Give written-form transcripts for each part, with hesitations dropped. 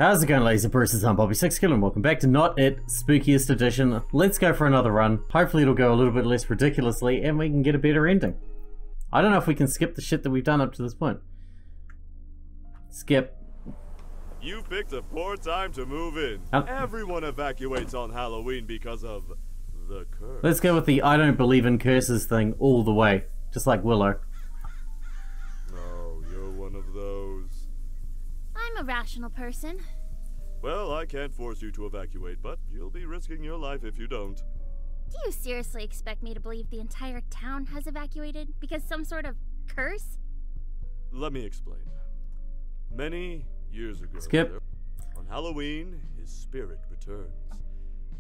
How's it going, ladies and bruises? I'm Bobby Sixkilla and welcome back to Not It Spookiest Edition. Let's go for another run. Hopefully it'll go a little bit less ridiculously and we can get a better ending. I don't know if we can skip the shit that we've done up to this point. Skip. You picked a poor time to move in. Everyone evacuates on Halloween because of the curse. Let's go with the I don't believe in curses thing all the way. Just like Willow. Oh, you're one of those. I'm a rational person. Well, I can't force you to evacuate, but you'll be risking your life if you don't. Do you seriously expect me to believe the entire town has evacuated because some sort of curse? Let me explain. Many years ago, Skip. on Halloween, his spirit returns.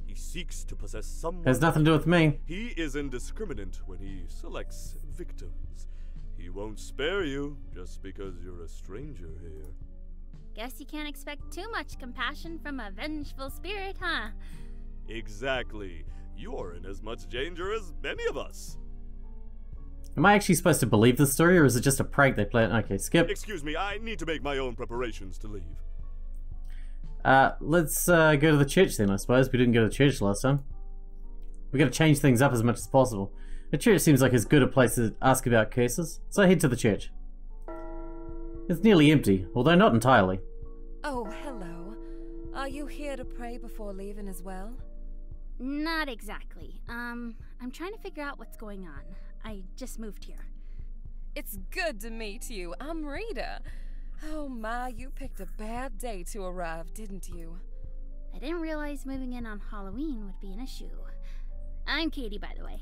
He seeks to possess someone. Has nothing to do with me. He is indiscriminate when he selects victims. He won't spare you just because you're a stranger here. Guess you can't expect too much compassion from a vengeful spirit, huh? Exactly. You're in as much danger as many of us. Am I actually supposed to believe this story or is it just a prank they play? Okay, skip. Excuse me, I need to make my own preparations to leave. Let's go to the church then, I suppose. We didn't go to church last time. We gotta change things up as much as possible. The church seems like as good a place to ask about curses, so I head to the church. It's nearly empty, although not entirely. Oh, hello. Are you here to pray before leaving as well? Not exactly. I'm trying to figure out what's going on. I just moved here. It's good to meet you. I'm Rita. Oh my, you picked a bad day to arrive, didn't you? I didn't realize moving in on Halloween would be an issue. I'm Katie, by the way.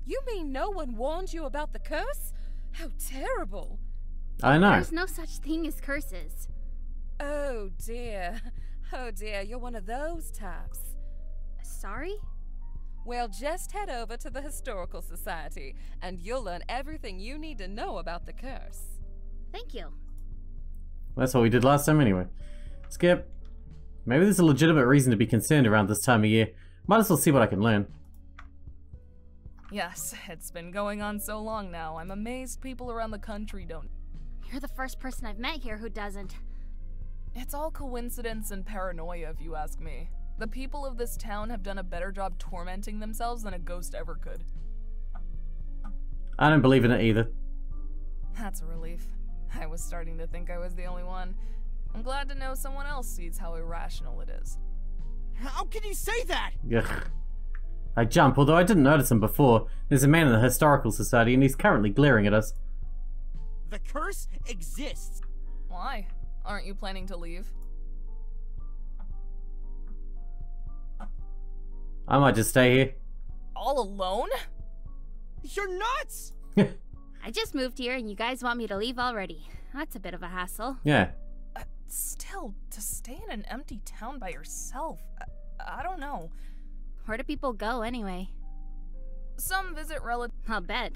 You mean no one warned you about the curse? How terrible. I know. There's no such thing as curses. Oh dear. Oh dear, you're one of those types. Sorry? Well, just head over to the Historical Society, and you'll learn everything you need to know about the curse. Thank you. That's what we did last time anyway. Skip. Maybe there's a legitimate reason to be concerned around this time of year. Might as well see what I can learn. Yes, it's been going on so long now. I'm amazed people around the country don't. You're the first person I've met here who doesn't. It's all coincidence and paranoia, if you ask me. The people of this town have done a better job tormenting themselves than a ghost ever could. I don't believe in it either. That's a relief. I was starting to think I was the only one. I'm glad to know someone else sees how irrational it is. How can you say that? Ugh. I jump, although I didn't notice him before. There's a man in the Historical Society and he's currently glaring at us. The curse exists. Why? Aren't you planning to leave? I might just stay here. All alone? You're nuts! I just moved here and you guys want me to leave already. That's a bit of a hassle. Yeah. Still, to stay in an empty town by yourself, I don't know. Where do people go anyway? Some visit relatives. I'll bet.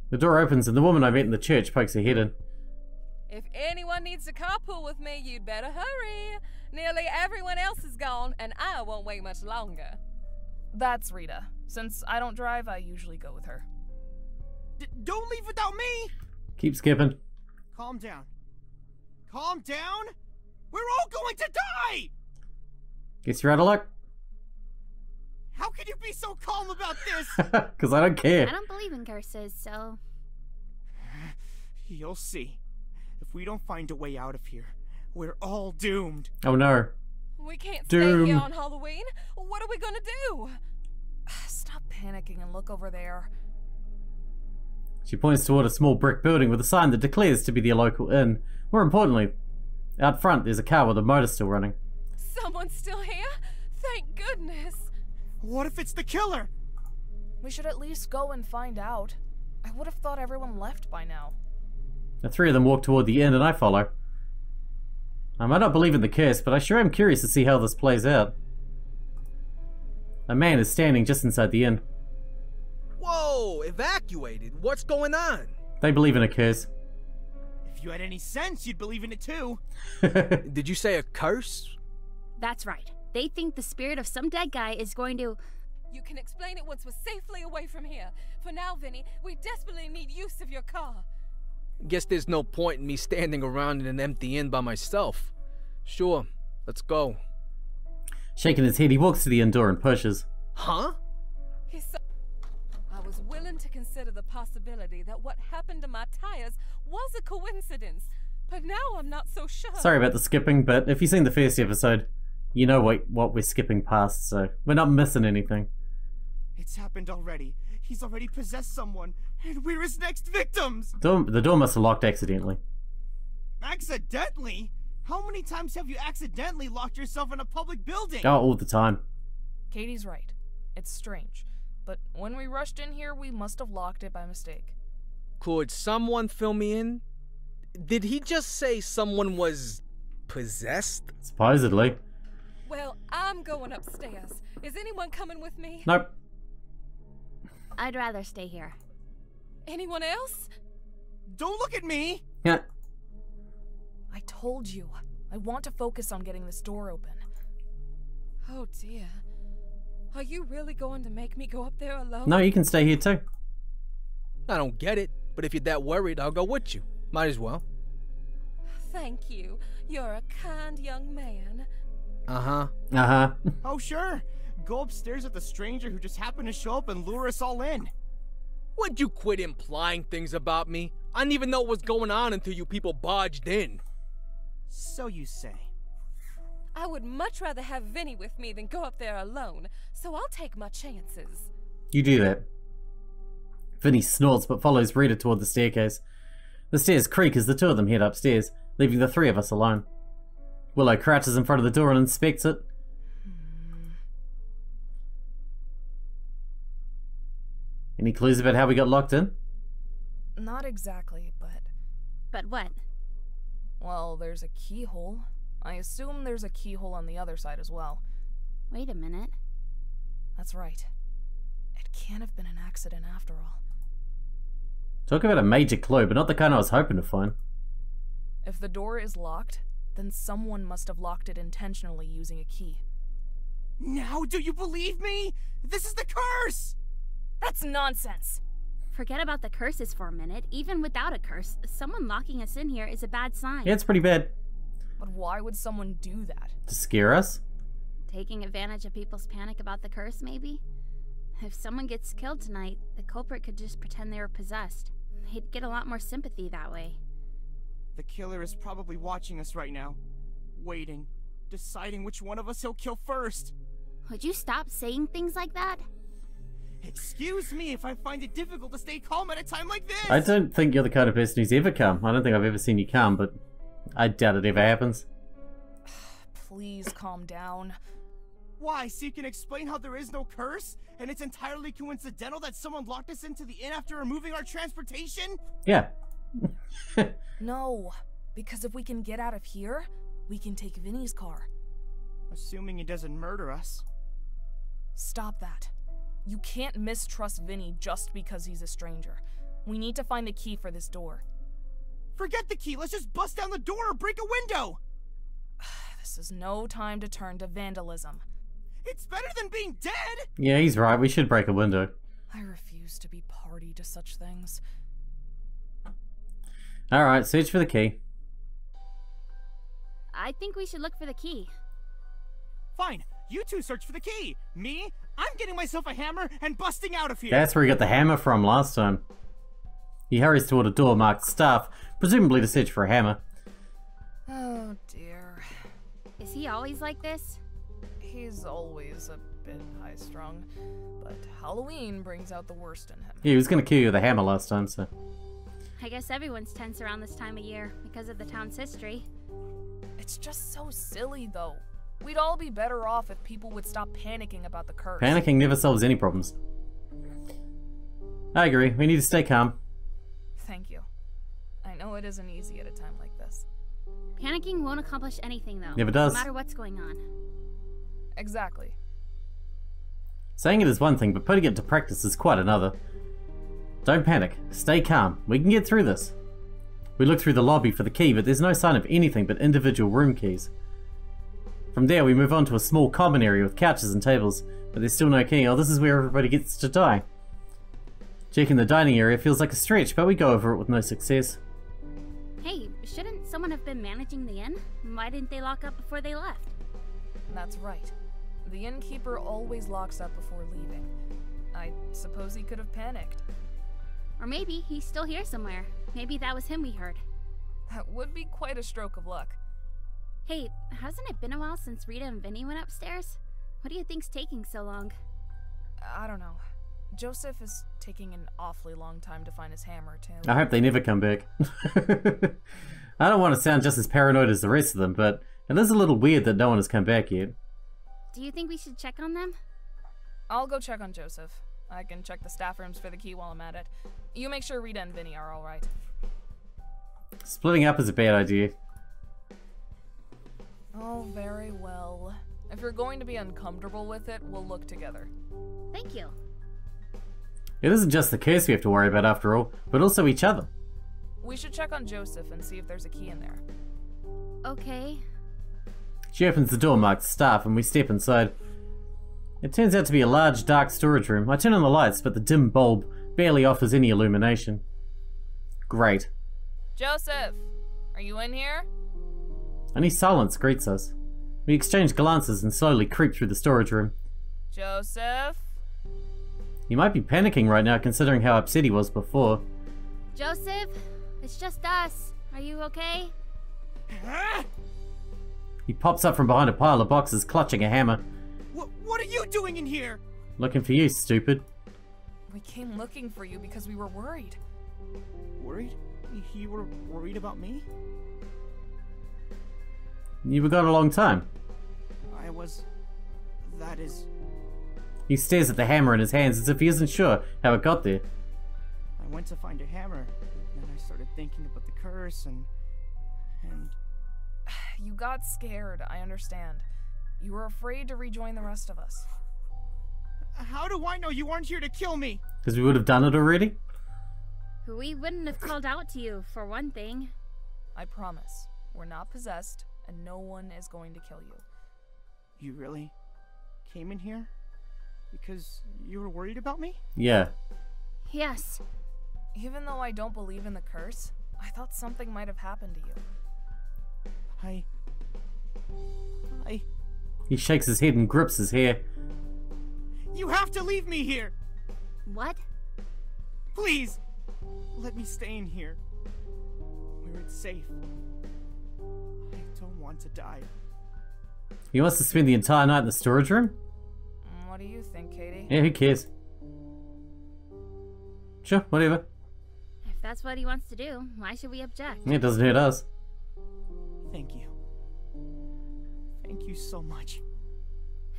The door opens and the woman I met in the church pokes her head in. If anyone needs to carpool with me, you'd better hurry. Nearly everyone else is gone, and I won't wait much longer. That's Rita. Since I don't drive, I usually go with her. Don't leave without me! Keep skipping. Calm down. Calm down? We're all going to die! Guess you're out of luck. How can you be so calm about this? Because I don't care. I don't believe in curses, so... You'll see. If we don't find a way out of here, we're all doomed. Oh no. We can't Doom. stay here on Halloween. What are we gonna do? Stop panicking and look over there. She points toward a small brick building with a sign that declares to be the local inn. More importantly, out front there's a car with a motor still running. Someone's still here? Thank goodness. What if it's the killer? We should at least go and find out. I would have thought everyone left by now. The three of them walk toward the inn and I follow. I might not believe in the curse, but I sure am curious to see how this plays out. A man is standing just inside the inn. Whoa, evacuated? What's going on? They believe in a curse. If you had any sense, you'd believe in it too. Did you say a curse? That's right. They think the spirit of some dead guy is going to... You can explain it once we're safely away from here. For now, Vinny, we desperately need use of your car. Guess there's no point in me standing around in an empty inn by myself. Sure, let's go. Shaking his head, he walks to the inn door and pushes. Huh? I was willing to consider the possibility that what happened to my tires was a coincidence, but now I'm not so sure. Sorry about the skipping, but if you've seen the first episode, you know what we're skipping past, so we're not missing anything. It's happened already. He's already possessed someone, and we're his next victims! The door must have locked accidentally. Accidentally? How many times have you accidentally locked yourself in a public building? Oh, all the time. Katie's right. It's strange. But when we rushed in here, we must have locked it by mistake. Could someone fill me in? Did he just say someone was possessed? Supposedly. Well, I'm going upstairs. Is anyone coming with me? Nope. I'd rather stay here. Anyone else? Don't look at me! Yeah. I told you. I want to focus on getting this door open. Oh dear. Are you really going to make me go up there alone? No, you can stay here too. I don't get it, but if you're that worried, I'll go with you. Might as well. Thank you. You're a kind young man. Uh-huh. Uh-huh. Oh, sure. Go upstairs with the stranger who just happened to show up and lure us all in. Would you quit implying things about me? I didn't even know what was going on until you people barged in. So you say. I would much rather have Vinny with me than go up there alone, so I'll take my chances. You do that. Vinny snorts but follows Rita toward the staircase. The stairs creak as the two of them head upstairs, leaving the three of us alone. Willow crouches in front of the door and inspects it. Any clues about how we got locked in? Not exactly, but... But what? Well, there's a keyhole. I assume there's a keyhole on the other side as well. Wait a minute. That's right. It can't have been an accident after all. Talk about a major clue, but not the kind I was hoping to find. If the door is locked, then someone must have locked it intentionally using a key. Now do you believe me? This is the curse! That's nonsense! Forget about the curses for a minute. Even without a curse, someone locking us in here is a bad sign. Yeah, it's pretty bad. But why would someone do that? To scare us? Taking advantage of people's panic about the curse, maybe? If someone gets killed tonight, the culprit could just pretend they were possessed. He'd get a lot more sympathy that way. The killer is probably watching us right now. Waiting. Deciding which one of us he'll kill first. Would you stop saying things like that? Excuse me if I find it difficult to stay calm at a time like this! I don't think you're the kind of person who's ever calm. I don't think I've ever seen you calm, but I doubt it ever happens. Please calm down. Why, so you can explain how there is no curse? And it's entirely coincidental that someone locked us into the inn after removing our transportation? Yeah. No, because if we can get out of here, we can take Vinny's car. Assuming he doesn't murder us. Stop that. You can't mistrust Vinny just because he's a stranger. We need to find the key for this door. Forget the key, let's just bust down the door or break a window! This is no time to turn to vandalism. It's better than being dead! Yeah, he's right. We should break a window. I refuse to be party to such things. Alright, search for the key. I think we should look for the key. Fine, you two search for the key. Me, I'm getting myself a hammer and busting out of here. That's where he got the hammer from last time. He hurries toward a door marked staff, presumably to search for a hammer. Oh dear. Is he always like this? He's always a bit high-strung, but Halloween brings out the worst in him. Yeah, he was gonna kill you with a hammer last time, so... I guess everyone's tense around this time of year because of the town's history. It's just so silly, though. We'd all be better off if people would stop panicking about the curse. Panicking never solves any problems. I agree. We need to stay calm. Thank you. I know it isn't easy at a time like this. Panicking won't accomplish anything, though. Never does. No matter what's going on. Exactly. Saying it is one thing, but putting it to practice is quite another. Don't panic. Stay calm. We can get through this. We look through the lobby for the key, but there's no sign of anything but individual room keys. From there, we move on to a small common area with couches and tables, but there's still no key. Oh, this is where everybody gets to die. Checking the dining area feels like a stretch, but we go over it with no success. Hey, shouldn't someone have been managing the inn? Why didn't they lock up before they left? That's right. The innkeeper always locks up before leaving. I suppose he could have panicked. Or maybe he's still here somewhere. Maybe that was him we heard. That would be quite a stroke of luck. Hey, hasn't it been a while since Rita and Vinny went upstairs? What do you think's taking so long? I don't know. Joseph is taking an awfully long time to find his hammer, too. I hope they never come back. I don't want to sound just as paranoid as the rest of them, but it is a little weird that no one has come back yet. Do you think we should check on them? I'll go check on Joseph. I can check the staff rooms for the key while I'm at it. You make sure Rita and Vinny are alright. Splitting up is a bad idea. Oh, very well. If you're going to be uncomfortable with it, we'll look together. Thank you. It isn't just the curse we have to worry about after all, but also each other. We should check on Joseph and see if there's a key in there. Okay. She opens the door marked staff and we step inside. It turns out to be a large dark storage room. I turn on the lights, but the dim bulb barely offers any illumination. Great. Joseph! Are you in here? Only silence greets us. We exchange glances and slowly creep through the storage room. Joseph? He might be panicking right now considering how upset he was before. Joseph, it's just us. Are you okay? He pops up from behind a pile of boxes clutching a hammer. What are you doing in here? Looking for you, stupid. We came looking for you because we were worried. Worried? You were worried about me? You were gone a long time. I was... That is... He stares at the hammer in his hands as if he isn't sure how it got there. I went to find a hammer, and then I started thinking about the curse and... You got scared, I understand. You were afraid to rejoin the rest of us. How do I know you aren't here to kill me? Because we would have done it already? We wouldn't have called out to you, for one thing. I promise. We're not possessed, and no one is going to kill you. You really came in here? Because you were worried about me? Yeah. Yes. Even though I don't believe in the curse, I thought something might have happened to you. He shakes his head and grips his hair. You have to leave me here! What? Please! Let me stay in here. Where it's safe. I don't want to die. He wants to spend the entire night in the storage room? What do you think, Katie? Yeah, who cares? Sure, whatever. If that's what he wants to do, why should we object? It doesn't hurt us. Thank you. Thank you so much.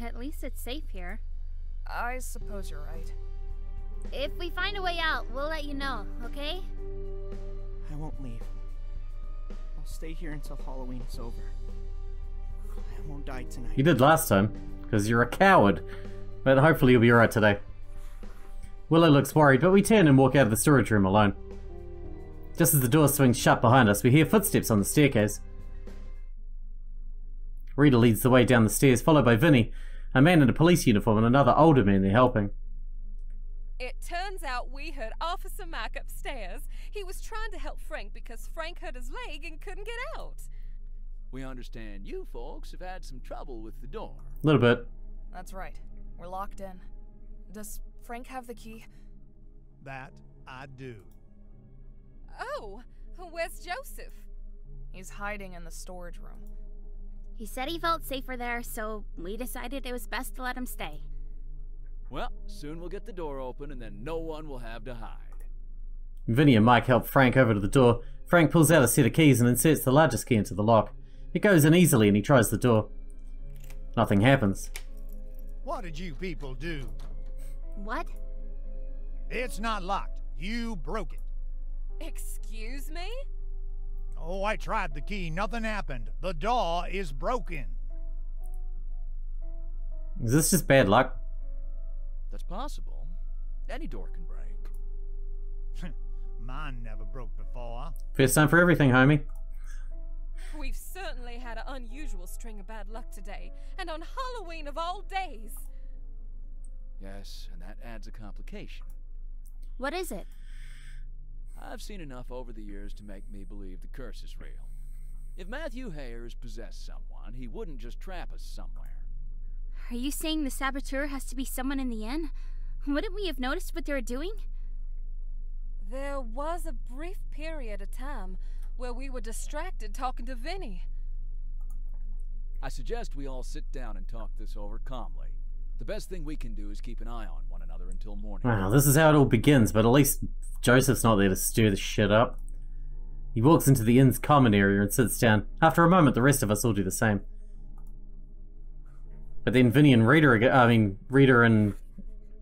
At least it's safe here. I suppose you're right. If we find a way out, we'll let you know, okay? I won't leave. I'll stay here until Halloween is over. I won't die tonight. You did last time, because you're a coward. But hopefully you'll be alright today. Willow looks worried, but we turn and walk out of the storage room alone. Just as the door swings shut behind us, we hear footsteps on the staircase. Rita leads the way down the stairs, followed by Vinny, a man in a police uniform and another older man there helping. It turns out we heard Officer Mac upstairs. He was trying to help Frank because Frank hurt his leg and couldn't get out. We understand you folks have had some trouble with the door. A little bit. That's right. We're locked in. Does Frank have the key? That I do. Oh, where's Joseph? He's hiding in the storage room. He said he felt safer there, so we decided it was best to let him stay. Well, soon we'll get the door open and then no one will have to hide. Vinny and Mike help Frank over to the door. Frank pulls out a set of keys and inserts the largest key into the lock. It goes in easily and he tries the door. Nothing happens. What did you people do? What? It's not locked. You broke it. Excuse me? Oh, I tried the key. Nothing happened. The door is broken. Is this just bad luck? That's possible. Any door can break. Mine never broke before. First time for everything, homie. We've certainly had an unusual string of bad luck today, and on Halloween of all days. Yes, and that adds a complication. What is it? I've seen enough over the years to make me believe the curse is real. If Matthew Hayers possessed someone, he wouldn't just trap us somewhere. Are you saying the saboteur has to be someone in the inn? Wouldn't we have noticed what they were doing? There was a brief period of time where we were distracted talking to Vinny. I suggest we all sit down and talk this over calmly. The best thing we can do is keep an eye on one another until morning. Wow, this is how it all begins, but at least Joseph's not there to stir the shit up. He walks into the inn's common area and sits down. After a moment, the rest of us all do the same. But then Vinny and Rita and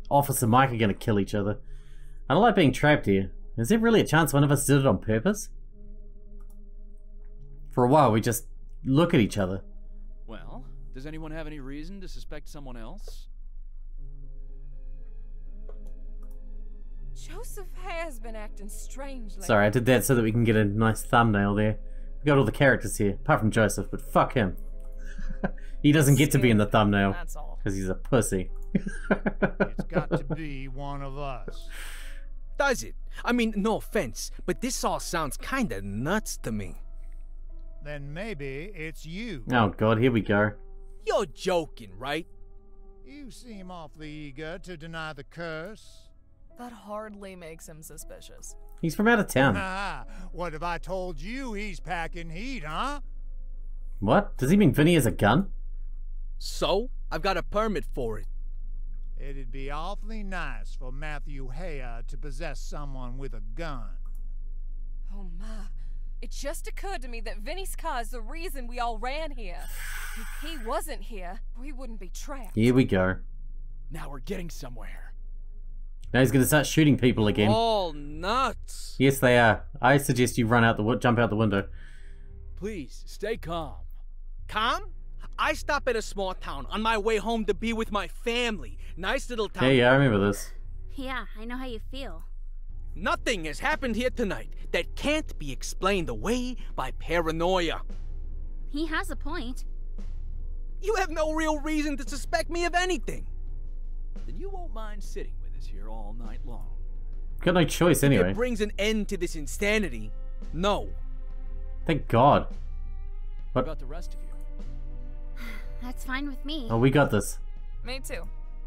Officer Mike are gonna kill each other. I don't like being trapped here. Is there really a chance one of us did it on purpose? For a while, we just look at each other. Well, does anyone have any reason to suspect someone else? Joseph has been acting strangely. Sorry, I did that so that we can get a nice thumbnail there. We got all the characters here, apart from Joseph, but fuck him. He doesn't get to be in the thumbnail That's all. because he's a pussy. It's got to be one of us. Does it? I mean, no offense, but this all sounds kinda nuts to me. Then maybe it's you. Oh god, here we go. You're joking, right? You seem awfully eager to deny the curse. That hardly makes him suspicious. He's from out of town. What if I told you he's packing heat, huh? What? Does he mean Vinny has a gun? So, I've got a permit for it. It'd be awfully nice for Matthew Haya to possess someone with a gun. Oh my. It just occurred to me that Vinny's car is the reason we all ran here. If he wasn't here, we wouldn't be trapped. Here we go. Now we're getting somewhere. Now he's gonna start shooting people again. All nuts. Yes, they are. I suggest you jump out the window. Please, stay calm. Calm? I stop at a small town on my way home to be with my family. Nice little town. Yeah, I remember this. Yeah, I know how you feel. Nothing has happened here tonight that can't be explained away by paranoia. He has a point. You have no real reason to suspect me of anything. Then you won't mind sitting with us here all night long. Got no choice If anyway. it brings an end to this insanity, no. Thank God. What about the rest of you? That's fine with me. Oh, we got this. Me too.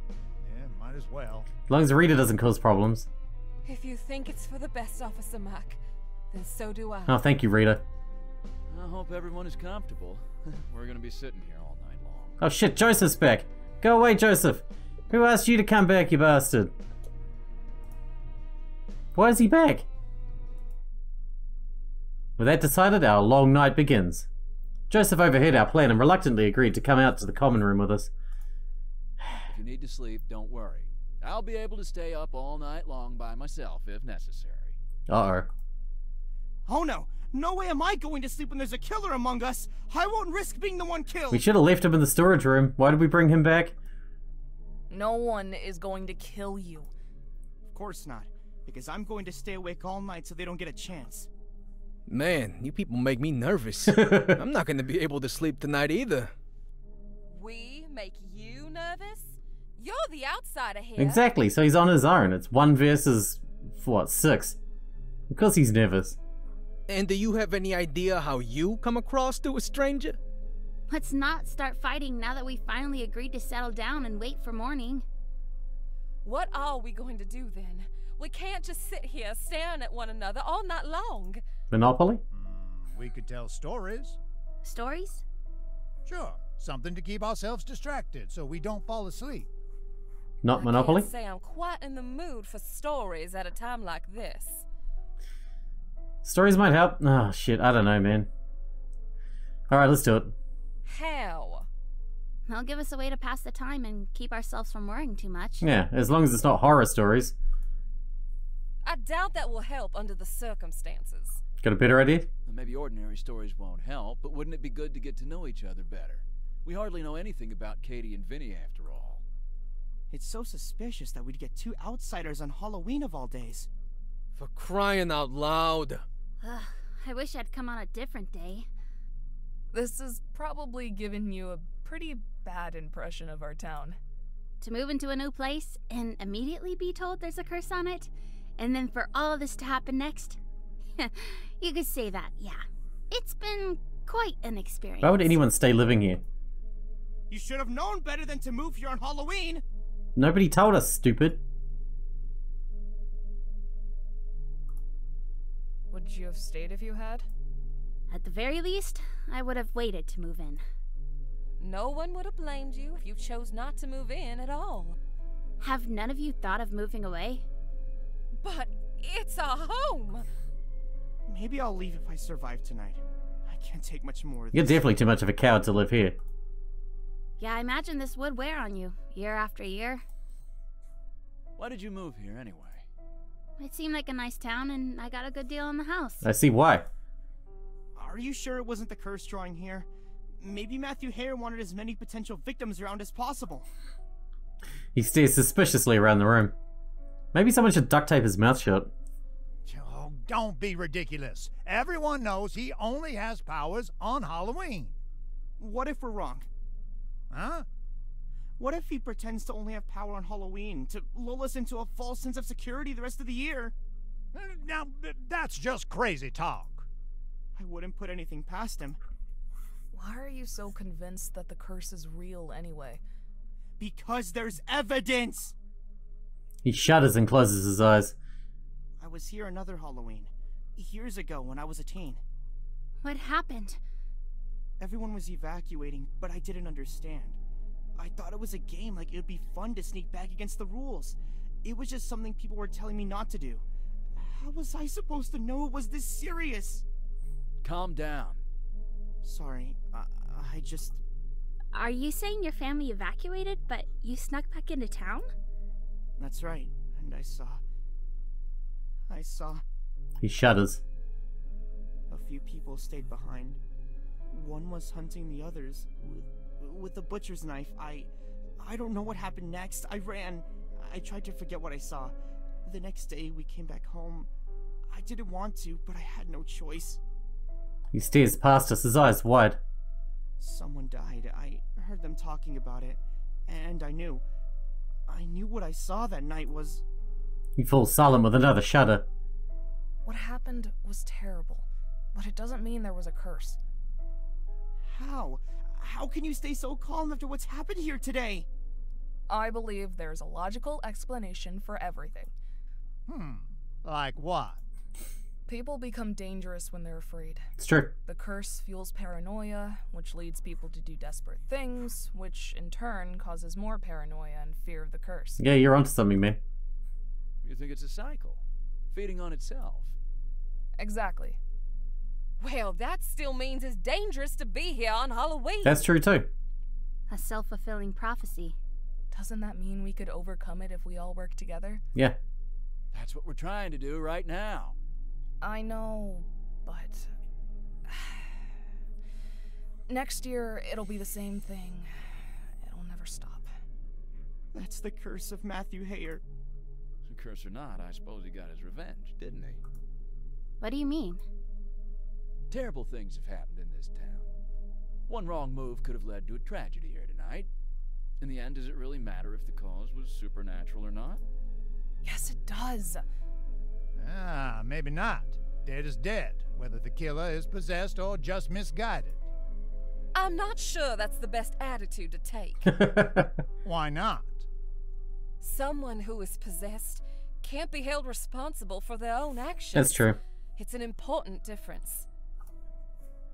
Yeah, might as well. As long as Rita doesn't cause problems. If you think it's for the best, Officer Mac, then so do I. Oh, thank you, Rita. I hope everyone is comfortable. We're gonna be sitting here all night long. Oh shit, Joseph's back. Go away, Joseph. Who asked you to come back, you bastard? Why is he back? With that decided, our long night begins. Joseph overheard our plan and reluctantly agreed to come out to the common room with us. If you need to sleep, don't worry. I'll be able to stay up all night long by myself if necessary. Uh-oh. Oh no! No way am I going to sleep when there's a killer among us! I won't risk being the one killed! We should have left him in the storage room. Why did we bring him back? No one is going to kill you. Of course not, because I'm going to stay awake all night so they don't get a chance. Man, you people make me nervous. I'm not gonna be able to sleep tonight either. We make you nervous? You're the outsider here. Exactly, so he's on his own. It's 1 versus, what, 6. Of course he's nervous. And do you have any idea how you come across to a stranger? Let's not start fighting now that we finally agreed to settle down and wait for morning. What are we going to do then? We can't just sit here staring at one another all night long. Monopoly? We could tell stories. Stories? Sure, something to keep ourselves distracted so we don't fall asleep. Not I Monopoly? can't say I'm quite in the mood for stories at a time like this. Stories might help. Oh shit, I don't know, man. Alright, let's do it. How? They'll give us a way to pass the time and keep ourselves from worrying too much. Yeah, as long as it's not horror stories. I doubt that will help under the circumstances. Got a better idea? Maybe ordinary stories won't help, but wouldn't it be good to get to know each other better? We hardly know anything about Katie and Vinny after all. It's so suspicious that we'd get 2 outsiders on Halloween of all days. For crying out loud. Ugh, I wish I'd come on a different day. This has probably given you a pretty bad impression of our town. To move into a new place and immediately be told there's a curse on it, and then for all of this to happen next? You could say that, yeah. It's been Quite an experience. Why would anyone stay living here? You should have known better than to move here on Halloween. Nobody told us, stupid. Would you have stayed if you had? At the very least, I would have waited to move in. No one would have blamed you if you chose not to move in at all. Have none of you thought of moving away? But it's a home! Maybe I'll leave if I survive tonight. I can't take much more of this. You're definitely too much of a coward to live here. Yeah, I imagine this would wear on you, year after year. Why did you move here anyway? It seemed like a nice town, and I got a good deal on the house. I see why. Are you sure it wasn't the curse drawing here? Maybe Matthew Hare wanted as many potential victims around as possible. He stares suspiciously around the room. Maybe someone should duct tape his mouth shut. Oh, don't be ridiculous. Everyone knows he only has powers on Halloween. What if we're wrong? Huh? What if he pretends to only have power on Halloween, to lull us into a false sense of security the rest of the year? Now, that's just crazy talk. I wouldn't put anything past him. Why are you so convinced that the curse is real anyway? Because there's evidence! He shudders and closes his eyes. I was here another Halloween, years ago when I was a teen. What happened? Everyone was evacuating, but I didn't understand. I thought it was a game, like it would be fun to sneak back against the rules. It was just something people were telling me not to do. How was I supposed to know it was this serious? Calm down. Sorry, I just... Are you saying your family evacuated, but you snuck back into town? That's right, and I saw... He shudders. A few people stayed behind. One was hunting the others with a butcher's knife. I don't know what happened next. I ran. I tried to forget what I saw. The next day we came back home. I didn't want to, but I had no choice. He stares past us, his eyes wide. Someone died. I heard them talking about it, and I knew. I knew what I saw that night was... He falls silent with another shudder. What happened was terrible, but it doesn't mean there was a curse. How? How can you stay so calm after what's happened here today? I believe there's a logical explanation for everything. Like what? People become dangerous when they're afraid. It's true. The curse fuels paranoia, which leads people to do desperate things, which in turn causes more paranoia and fear of the curse. Yeah, you're onto something, man. You think it's a cycle, feeding on itself? Exactly. Well, that still means it's dangerous to be here on Halloween. That's true too. A self-fulfilling prophecy. Doesn't that mean we could overcome it if we all work together? Yeah. That's what we're trying to do right now. I know, but... next year, it'll be the same thing. It'll never stop. That's the curse of Matthew Hare. Curse or not, I suppose he got his revenge, didn't he? What do you mean? Terrible things have happened in this town. One wrong move could have led to a tragedy here tonight. In the end, does it really matter if the cause was supernatural or not? Yes, it does. Maybe not. Dead is dead, whether the killer is possessed or just misguided. I'm not sure that's the best attitude to take. Why not? Someone who is possessed can't be held responsible for their own actions. That's true. It's an important difference.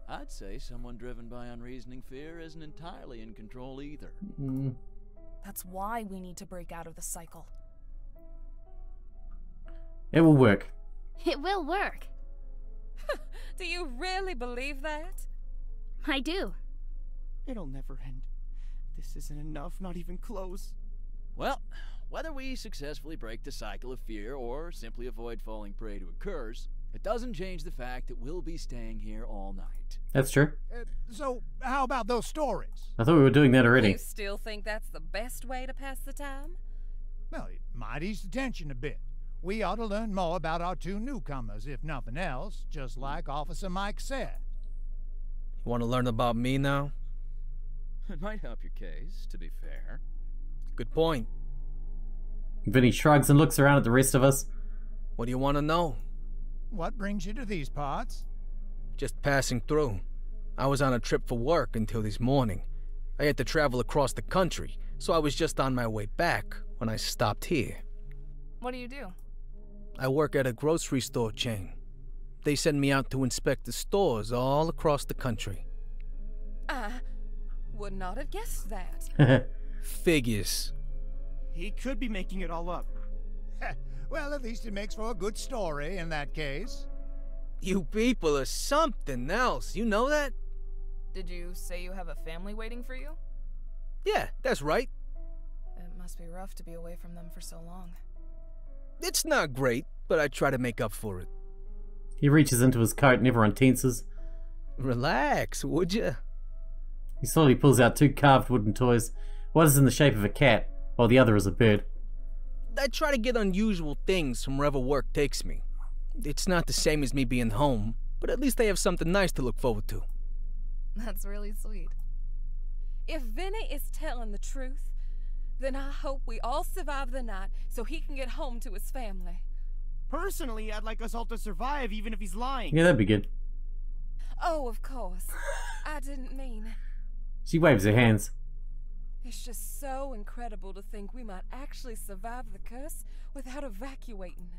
I'd say someone driven by unreasoning fear isn't entirely in control either. That's why we need to break out of the cycle. It will work. It will work. Do you really believe that? I do. It'll never end. This isn't enough, not even close. Well, whether we successfully break the cycle of fear or simply avoid falling prey to a curse, it doesn't change the fact that we'll be staying here all night. That's true. So, how about those stories? I thought we were doing that You already. still think that's the best way to pass the time? Well, it might ease the tension a bit. We ought to learn more about our two newcomers, if nothing else, just like Officer Mike said. You want to learn about me now? It might help your case, to be fair. Good point. Vinny shrugs and looks around at the rest of us. What do you want to know? What brings you to these parts? Just passing through. I was on a trip for work until this morning. I had to travel across the country, so I was just on my way back when I stopped here. What do you do? I work at a grocery store chain. They send me out to inspect the stores all across the country. I would not have guessed that. Figures. He could be making it all up. Well, at least it makes for a good story in that case. You people are something else, you know that? Did you say you have a family waiting for you? Yeah, that's right. It must be rough to be away from them for so long. It's not great, but I try to make up for it. He reaches into his coat and everyone tenses. Relax, would ya? He slowly pulls out 2 carved wooden toys. One is in the shape of a cat, while the other is a bird. I try to get unusual things from wherever work takes me. It's not the same as me being home, but at least I have something nice to look forward to. That's really sweet. If Vinny is telling the truth, then I hope we all survive the night so he can get home to his family. Personally, I'd like us all to survive even if he's lying. Yeah, that'd be good. Oh, of course. I didn't mean. She waves her hands. It's just so incredible to think we might actually survive the curse without evacuating.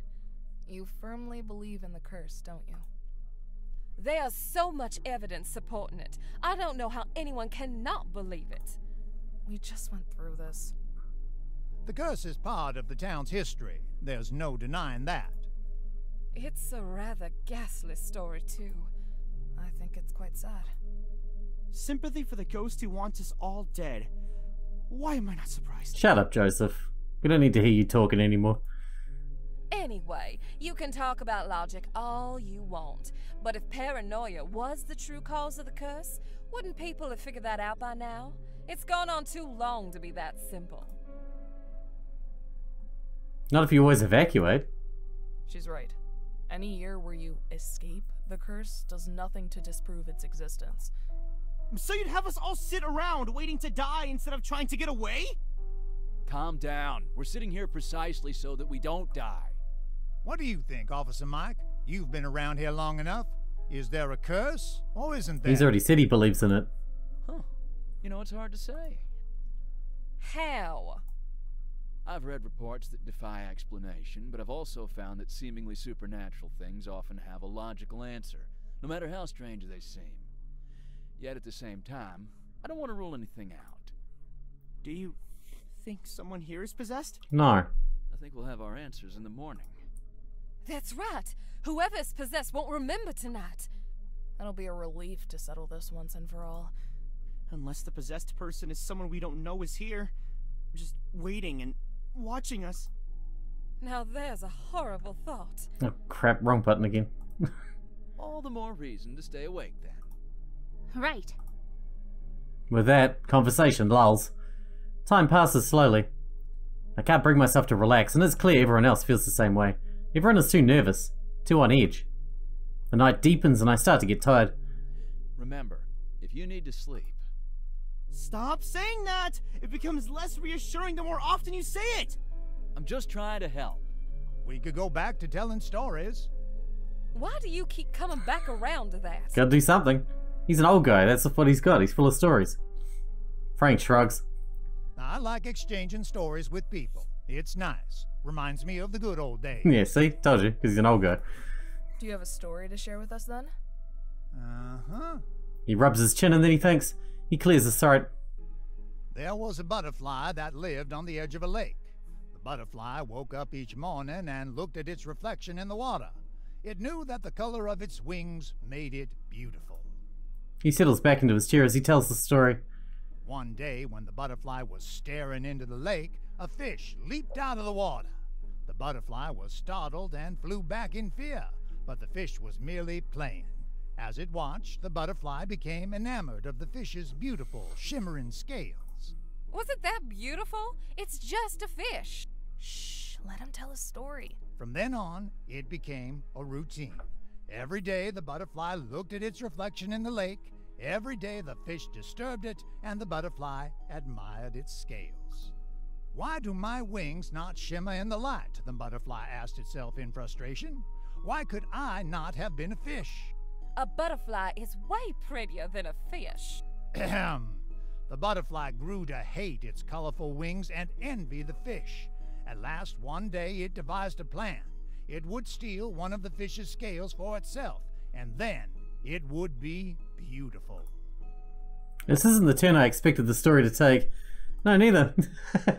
You firmly believe in the curse, don't you? There's so much evidence supporting it. I don't know how anyone cannot believe it. We just went through this. The curse is part of the town's history. There's no denying that. It's a rather ghastly story, too. I think it's quite sad. Sympathy for the ghost who wants us all dead. Why am I not surprised? Shut up, Joseph. We don't need to hear you talking anymore. Anyway, you can talk about logic all you want, but if paranoia was the true cause of the curse, wouldn't people have figured that out by now? It's gone on too long to be that simple. Not if you always evacuate. She's right. Any year where you escape the curse does nothing to disprove its existence. So you'd have us all sit around waiting to die instead of trying to get away? Calm down. We're sitting here precisely so that we don't die. What do you think, Officer Mike? You've been around here long enough. Is there a curse, or isn't there? He's already said he believes in it. Huh. You know, it's hard to say. How? I've read reports that defy explanation, but I've also found that seemingly supernatural things often have a logical answer, no matter how strange they seem. Yet at the same time, I don't want to rule anything out. Do you think someone here is possessed? No. I think we'll have our answers in the morning. That's right. Whoever is possessed won't remember tonight. That'll be a relief to settle this once and for all. Unless the possessed person is someone we don't know is here, just waiting and watching us. Now there's a horrible thought. Oh crap, wrong button again. All the more reason to stay awake then. Right. With that, conversation lulls. Time passes slowly. I can't bring myself to relax, and it's clear everyone else feels the same way. Everyone is too nervous, too on edge. The night deepens and I start to get tired. Remember, if you need to sleep... Stop saying that! It becomes less reassuring the more often you say it! I'm just trying to help. We could go back to telling stories. Why do you keep coming back around to that? Gotta do something. He's an old guy, that's what he's got. He's full of stories. Frank shrugs. I like exchanging stories with people. It's nice. Reminds me of the good old days. Yeah, see? Told you, because he's an old guy. Do you have a story to share with us then? Uh-huh. He rubs his chin and then he thinks. He clears his throat. There was a butterfly that lived on the edge of a lake. The butterfly woke up each morning and looked at its reflection in the water. It knew that the color of its wings made it beautiful. He settles back into his chair as he tells the story. One day, when the butterfly was staring into the lake, a fish leaped out of the water. The butterfly was startled and flew back in fear, but the fish was merely playing. As it watched, the butterfly became enamored of the fish's beautiful, shimmering scales. Was it that beautiful? It's just a fish. Shh, let him tell his story. From then on, it became a routine. Every day, the butterfly looked at its reflection in the lake. Every day, the fish disturbed it, and the butterfly admired its scales. Why do my wings not shimmer in the light? The butterfly asked itself in frustration. Why could I not have been a fish? A butterfly is way prettier than a fish. Ahem. The butterfly grew to hate its colorful wings and envy the fish. At last, one day, it devised a plan. It would steal one of the fish's scales for itself, and then it would be beautiful. This isn't the turn I expected the story to take. No, neither.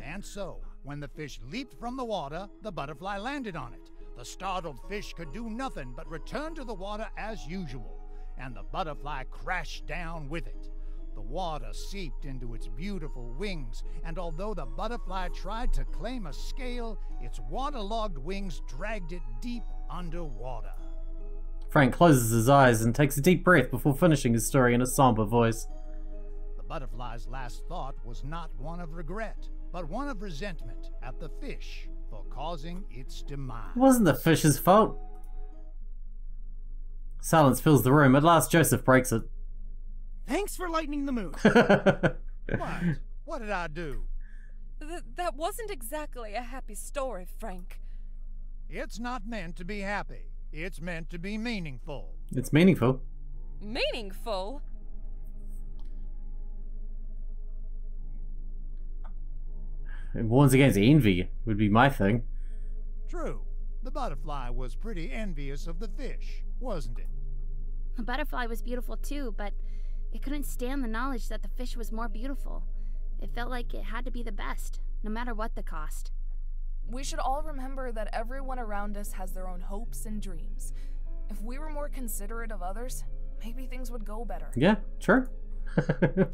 And so, when the fish leaped from the water, the butterfly landed on it. The startled fish could do nothing but return to the water as usual, and the butterfly crashed down with it. The water seeped into its beautiful wings, and although the butterfly tried to claim a scale, its waterlogged wings dragged it deep underwater. Frank closes his eyes and takes a deep breath before finishing his story in a somber voice. The butterfly's last thought was not one of regret, but one of resentment at the fish for causing its demise. It wasn't the fish's fault. Silence fills the room. At last, Joseph breaks it. Thanks for lightening the mood. What? What did I do? That wasn't exactly a happy story, Frank. It's not meant to be happy. It's meant to be meaningful. It's meaningful. Meaningful? It warns against envy, would be my thing. True. The butterfly was pretty envious of the fish, wasn't it? The butterfly was beautiful too, but it couldn't stand the knowledge that the fish was more beautiful. It felt like it had to be the best, no matter what the cost. We should all remember that everyone around us has their own hopes and dreams. If we were more considerate of others, maybe things would go better. Yeah, true.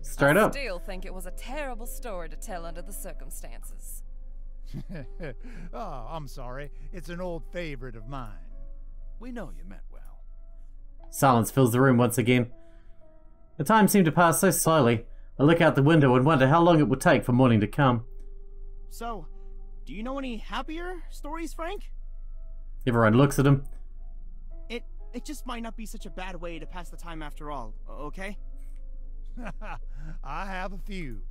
Straight up. I still think it was a terrible story to tell under the circumstances. Oh, I'm sorry. It's an old favorite of mine. We know you meant well. Silence fills the room once again. The time seemed to pass so slowly. I look out the window and wonder how long it would take for morning to come. So, do you know any happier stories, Frank? Everyone looks at him. It just might not be such a bad way to pass the time after all, okay? I have a few.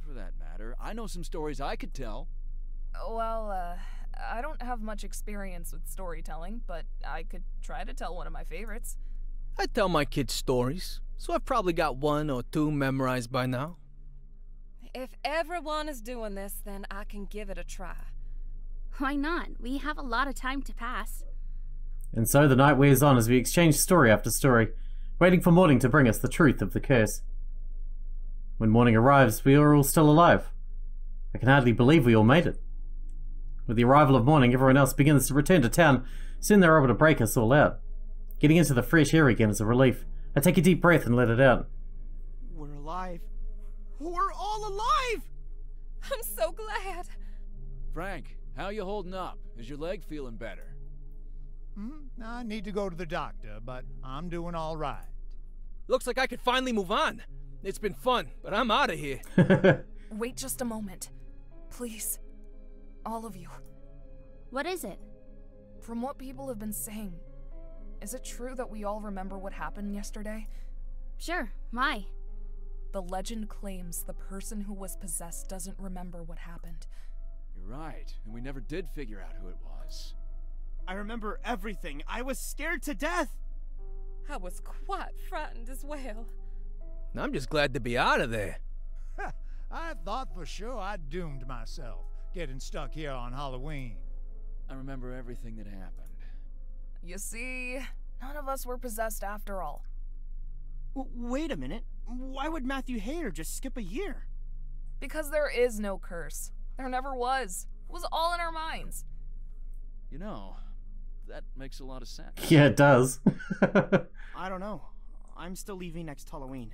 For that matter, I know some stories I could tell. Well, I don't have much experience with storytelling, but I could try to tell one of my favorites. I tell my kids stories, so I've probably got 1 or 2 memorized by now. If everyone is doing this, then I can give it a try. Why not? We have a lot of time to pass. And so the night wears on as we exchange story after story, waiting for morning to bring us the truth of the curse. When morning arrives, we are all still alive. I can hardly believe we all made it. With the arrival of morning, everyone else begins to return to town. Soon they're able to break us all out. Getting into the fresh air again is a relief. I take a deep breath and let it out. We're alive. We're all alive! I'm so glad. Frank, how you holding up? Is your leg feeling better? I need to go to the doctor, but I'm doing all right. Looks like I could finally move on. It's been fun, but I'm out of here. Wait just a moment. Please. All of you. What is it? From what people have been saying, is it true that we all remember what happened yesterday? Sure, why? The legend claims the person who was possessed doesn't remember what happened. You're right, and we never did figure out who it was. I remember everything. I was scared to death. I was quite frightened as well. I'm just glad to be out of there. I thought for sure I'd doomed myself, getting stuck here on Halloween. I remember everything that happened. You see, none of us were possessed after all. Wait a minute. Why would Matthew Hayter just skip a year? Because there is no curse. There never was. It was all in our minds. You know, that makes a lot of sense. Yeah, it does. I don't know. I'm still leaving next Halloween.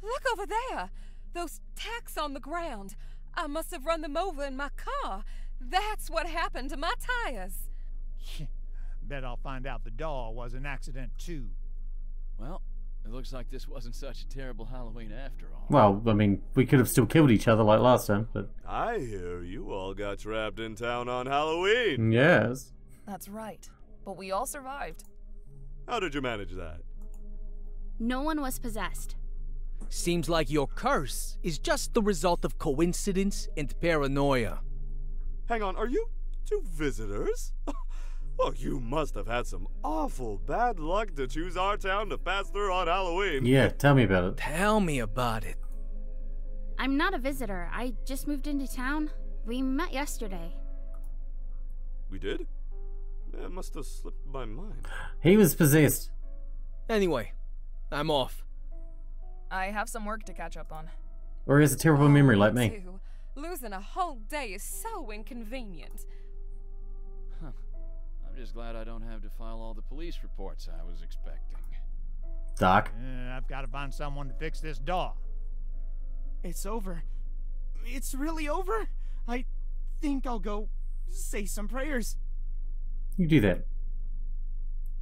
Look over there! Those tacks on the ground. I must have run them over in my car. That's what happened to my tires. Bet I'll find out the doll was an accident too. Well, it looks like this wasn't such a terrible Halloween after all. Well, I mean, we could have still killed each other like last time, but... I hear you all got trapped in town on Halloween. Yes. That's right. But we all survived. How did you manage that? No one was possessed. Seems like your curse is just the result of coincidence and paranoia. Hang on, are you two visitors? Oh, you must have had some awful bad luck to choose our town to pass through on Halloween. Yeah, tell me about it. Tell me about it. I'm not a visitor. I just moved into town. We met yesterday. We did? It must have slipped my mind. He was possessed. Anyway, I'm off. I have some work to catch up on. Or he has a terrible memory like me. Too. Losing a whole day is so inconvenient. Huh. I'm just glad I don't have to file all the police reports I was expecting. Dark. I've got to find someone to fix this door. It's over. It's really over? I think I'll go say some prayers. You do that.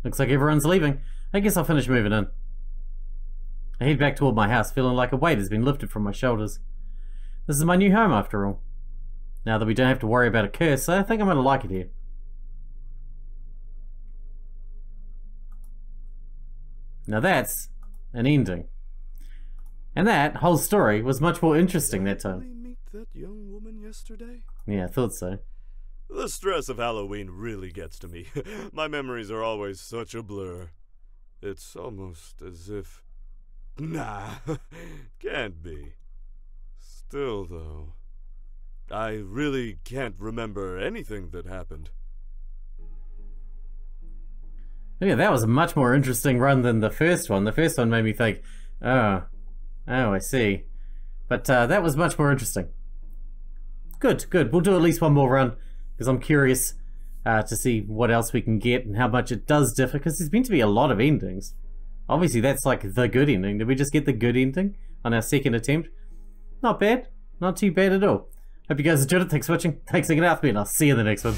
Looks like everyone's leaving. I guess I'll finish moving in. I head back toward my house, feeling like a weight has been lifted from my shoulders. This is my new home, after all. Now that we don't have to worry about a curse, I think I'm going to like it here. Now that's an ending. And that whole story was much more interesting that time. Did you really meet that young woman yesterday? Yeah, I thought so. The stress of Halloween really gets to me. My memories are always such a blur. It's almost as if... Nah, can't be. Still, though, I really can't remember anything that happened. Yeah, that was a much more interesting run than the first one. The first one made me think, oh, I see. But that was much more interesting. Good, good. We'll do at least one more run, because I'm curious to see what else we can get and how much it does differ, because there's meant to be a lot of endings. Obviously, that's like the good ending. Did we just get the good ending on our second attempt? Not bad. Not too bad at all. Hope you guys enjoyed it. Thanks for watching. Thanks for hanging out with me, and I'll see you in the next one.